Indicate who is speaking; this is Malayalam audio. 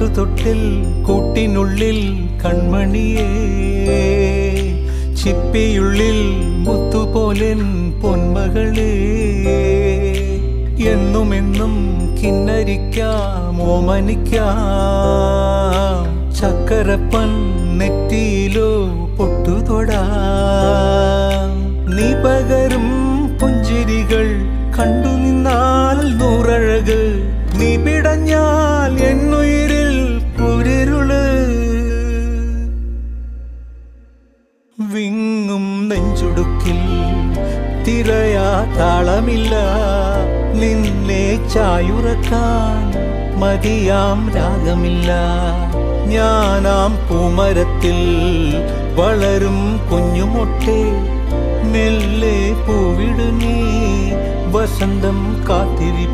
Speaker 1: പാട്ടുതൊട്ടിൽ കൂട്ടിനുള്ളിൽ കൺമണിയേ, ചിപ്പിയുള്ളിൽ മുത്തുപോലെൻ പൊന്മകളേ, എന്നുമെന്നും കിന്നരിക്കാം ഓമനിക്കാം, ചക്കരപ്പൻ നെറ്റിയിലോ പൊട്ടുതൊടാം. നീ പകരും പുഞ്ചിരികൾ കണ്ടു നിന്നാൽ നൂറഴക്, നീ പിടഞ്ഞാൽ എന്നുയിരിൽ കുരിരുള്. വിങ്ങും നെഞ്ചുടുക്കിൽ തിരയാ താളമില്ല, നിന്നെ ചായുറക്കാൻ മതിയാം രാഗമില്ല. ഞാനാം പൂമരത്തിൽ വളരും കുഞ്ഞുമൊട്ടെ, മെല്ലെ പൂവിടു നീ വസന്തം കാത്തിരി.